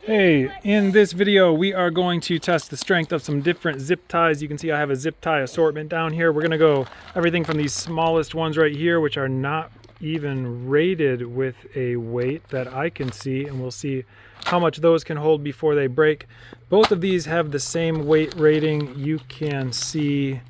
Hey, in this video we are going to test the strength of some different zip ties. You can see I have a zip tie assortment down here. We're going to go everything from these smallest ones right here, which are not even rated with a weight that I can see, and we'll see how much those can hold before they break. Both of these have the same weight rating. You can see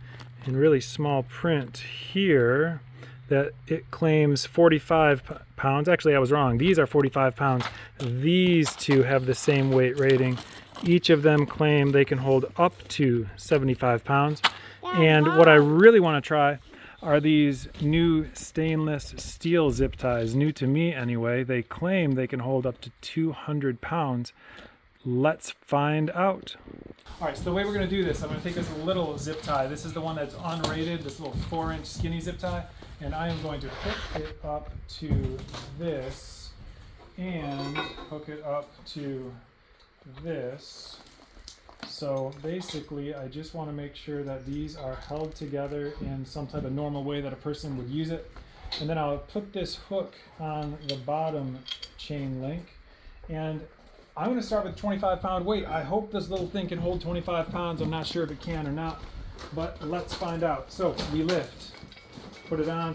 in really small print here that it claims 45 pounds. Actually, I was wrong. These are 45 pounds. These two have the same weight rating. Each of them claim they can hold up to 75 pounds. And what I really want to try are these new stainless steel zip ties. New to me anyway. They claim they can hold up to 200 pounds. Let's find out. All right, so the way we're going to do this, I'm going to take this little zip tie. This is the one that's unrated, this little 4-inch skinny zip tie. And I am going to hook it up to this and hook it up to this. So basically, I just want to make sure that these are held together in some type of normal way that a person would use it. And then I'll put this hook on the bottom chain link. And I'm going to start with 25-pound weight. I hope this little thing can hold 25 pounds. I'm not sure if it can or not, but let's find out. So we lift. Put it on,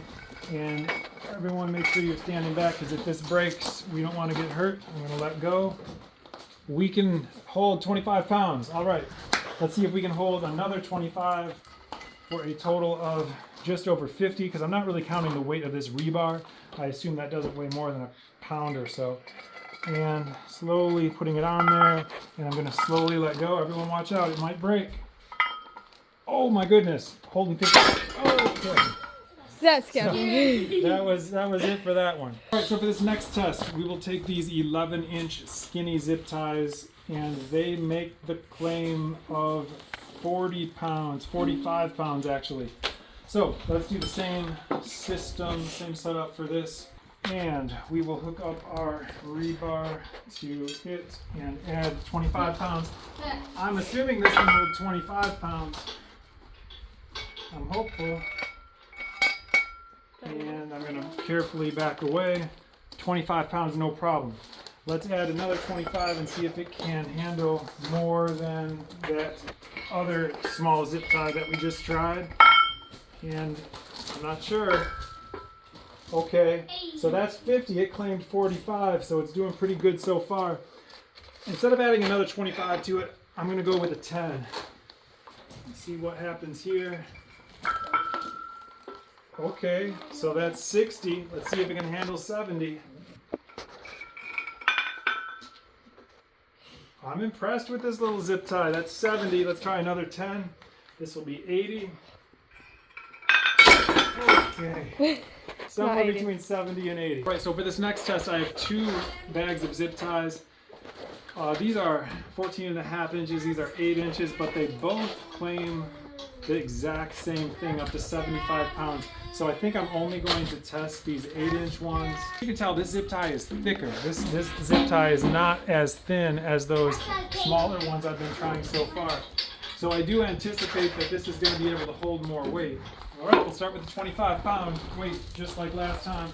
and everyone make sure you're standing back, because if this breaks, we don't want to get hurt. I'm going to let go. We can hold 25 pounds. All right, let's see if we can hold another 25 for a total of just over 50, because I'm not really counting the weight of this rebar. I assume that doesn't weigh more than a pound or so. And slowly putting it on there, and I'm going to slowly let go. Everyone watch out, it might break. Oh my goodness, holding 50. Okay. That's scary. That was it for that one. All right, so for this next test, we will take these 11-inch skinny zip ties, and they make the claim of 40 pounds, 45 pounds actually. So let's do the same system, same setup for this. And we will hook up our rebar to it and add 25 pounds. I'm assuming this can hold 25 pounds. I'm hopeful. And I'm going to carefully back away. 25 pounds, no problem. Let's add another 25 and see if it can handle more than that other small zip tie that we just tried. And I'm not sure. Okay, so that's 50. It claimed 45, so it's doing pretty good so far. Instead of adding another 25 to it, I'm going to go with a 10. Let's see what happens here. Okay, so that's 60. Let's see if it can handle 70. I'm impressed with this little zip tie. That's 70. Let's try another 10. This will be 80. Okay. Somewhere between 70 and 80. Right, so for this next test, I have 2 bags of zip ties. These are 14.5 inches. These are 8 inches, but they both claim the exact same thing, up to 75 pounds. So I think I'm only going to test these 8-inch ones. You can tell this zip tie is thicker. This zip tie is not as thin as those smaller ones I've been trying so far. So I do anticipate that this is going to be able to hold more weight. All right, we'll start with the 25-pound weight, just like last time.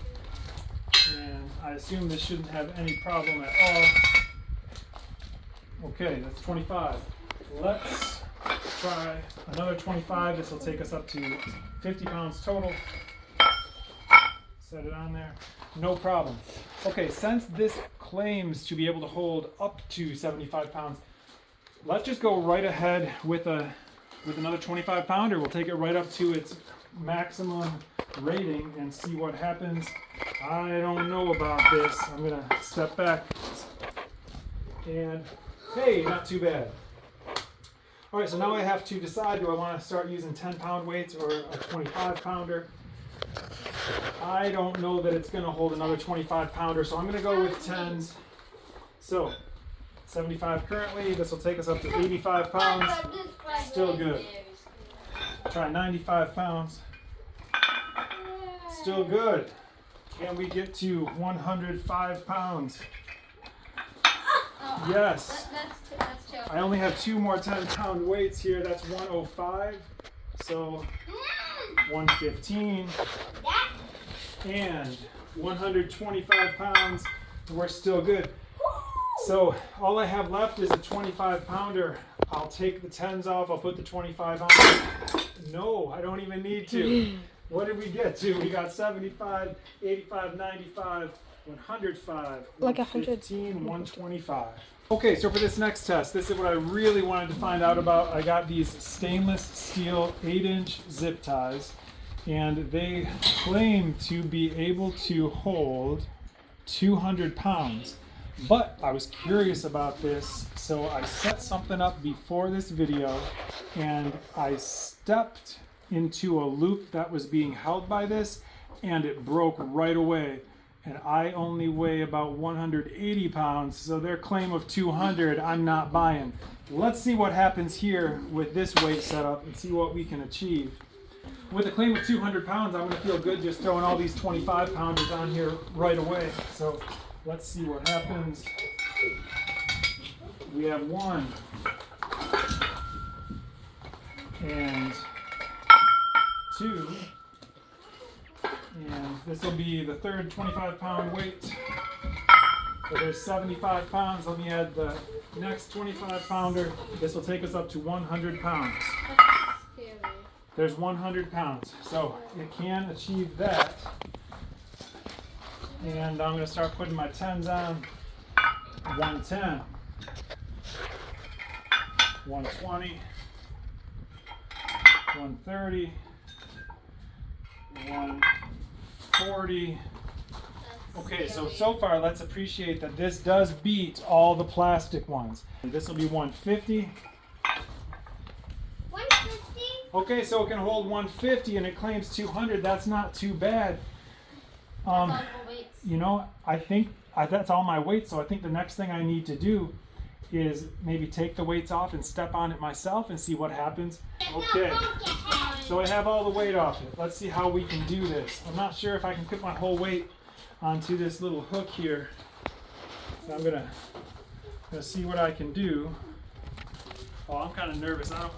And I assume this shouldn't have any problem at all. Okay, that's 25. Let's try another 25. This will take us up to 50 pounds total. Set it on there. No problem. Okay, since this claims to be able to hold up to 75 pounds, let's just go right ahead with another 25 pounder. We'll take it right up to its maximum rating and see what happens. I don't know about this. I'm gonna step back. And hey, not too bad. All right, so now I have to decide, do I want to start using 10-pound weights or a 25-pounder? I don't know that it's going to hold another 25-pounder, so I'm going to go with 10s. So, 75 currently. This will take us up to 85 pounds. Still good. Try 95 pounds. Still good. Can we get to 105 pounds? Yes. I only have 2 more 10-pound weights here. That's 105. So 115 and 125 pounds. We're still good. So all I have left is a 25 pounder. I'll take the 10s off, I'll put the 25 on. No, I don't even need to. What did we get to? We got 75, 85, 95, 105, Like 115, 125. Okay, so for this next test, this is what I really wanted to find out about. I got these stainless steel 8-inch zip ties, and they claim to be able to hold 200 pounds. But I was curious about this, so I set something up before this video, and I stepped into a loop that was being held by this, and it broke right away. And I only weigh about 180 pounds, so their claim of 200, I'm not buying. Let's see what happens here with this weight setup and see what we can achieve. With a claim of 200 pounds, I'm gonna feel good just throwing all these 25 pounders on here right away. So let's see what happens. We have 1 and 2. And this will be the third 25-pound weight. So there's 75 pounds. Let me add the next 25-pounder. This will take us up to 100 pounds. There's 100 pounds. So it can achieve that. And I'm going to start putting my 10s on. 110. 120. 130. 140. Okay, so far let's appreciate that this does beat all the plastic ones. This will be 150. 150? Okay, so it can hold 150 and it claims 200. That's not too bad. You know, I think that's all my weight, so I think the next thing I need to do is maybe take the weights off and step on it myself and see what happens. Okay, so I have all the weight off it. Let's see how we can do this. I'm not sure if I can put my whole weight onto this little hook here. So I'm gonna see what I can do. Oh, I'm kind of nervous. I don't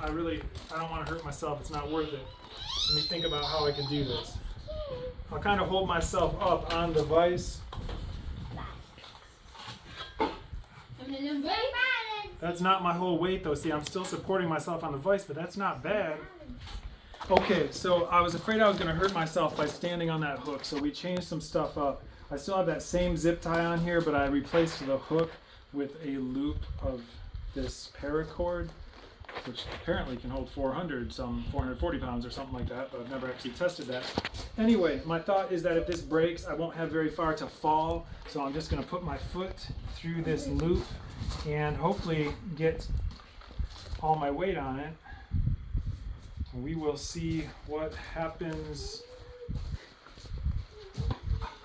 want to hurt myself. It's not worth it. Let me think about how I can do this. I'll kind of hold myself up on the vise. That's not my whole weight though. See, I'm still supporting myself on the vise, but that's not bad. Okay, so I was afraid I was going to hurt myself by standing on that hook, so we changed some stuff up. I still have that same zip tie on here, but I replaced the hook with a loop of this paracord, which apparently can hold 440 pounds or something like that, but I've never actually tested that. Anyway, my thought is that if this breaks, I won't have very far to fall, so I'm just going to put my foot through this loop and hopefully get all my weight on it. We will see what happens.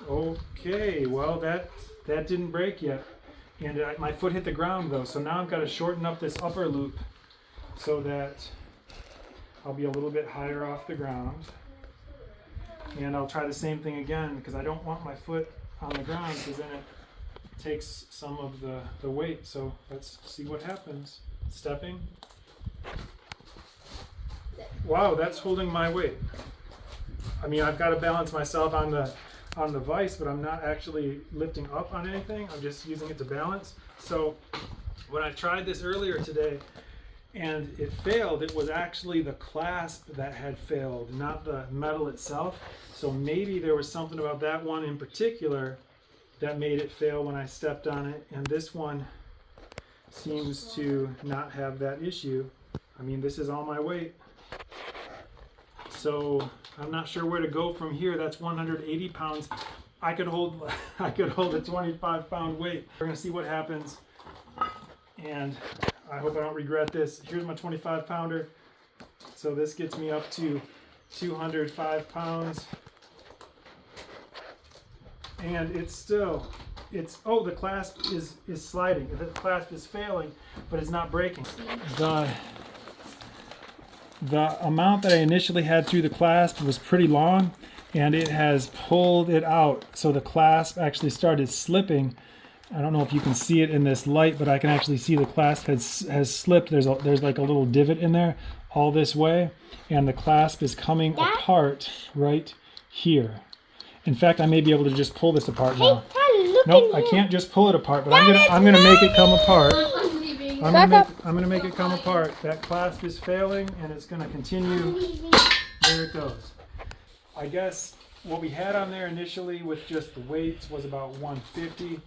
Okay, well that didn't break yet, and my foot hit the ground though, so now I've got to shorten up this upper loop so that I'll be a little bit higher off the ground. And I'll try the same thing again because I don't want my foot on the ground because then it takes some of the weight. So let's see what happens. Stepping. Wow, that's holding my weight. I mean, I've got to balance myself on the vise, but I'm not actually lifting up on anything. I'm just using it to balance. So when I tried this earlier today and it failed, it was actually the clasp that had failed, not the metal itself. So maybe there was something about that one in particular that made it fail when I stepped on it, and this one seems to not have that issue. I mean, this is all my weight. So I'm not sure where to go from here. That's 180 pounds. I could hold a 25-pound weight. We're gonna see what happens, and I hope I don't regret this. Here's my 25-pounder. So this gets me up to 205 pounds. And oh, the clasp is sliding. The clasp is failing, but it's not breaking. The amount that I initially had through the clasp was pretty long, and it has pulled it out. So the clasp actually started slipping. I don't know if you can see it in this light, but I can actually see the clasp has slipped. There's like a little divot in there all this way, and the clasp is coming apart right here. In fact, I may be able to just pull this apart now. Hey, Nope, I can't just pull it apart, but I'm gonna make it come apart. I'm gonna make it come apart. That clasp is failing, and it's gonna continue. There it goes. I guess what we had on there initially with just the weights was about 150.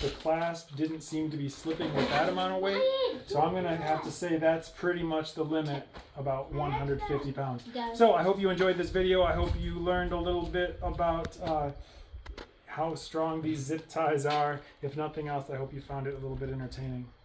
The clasp didn't seem to be slipping with that amount of weight, so I'm gonna have to say that's pretty much the limit, about 150 pounds. So I hope you enjoyed this video. I hope you learned a little bit about how strong these zip ties are. If nothing else, I hope you found it a little bit entertaining.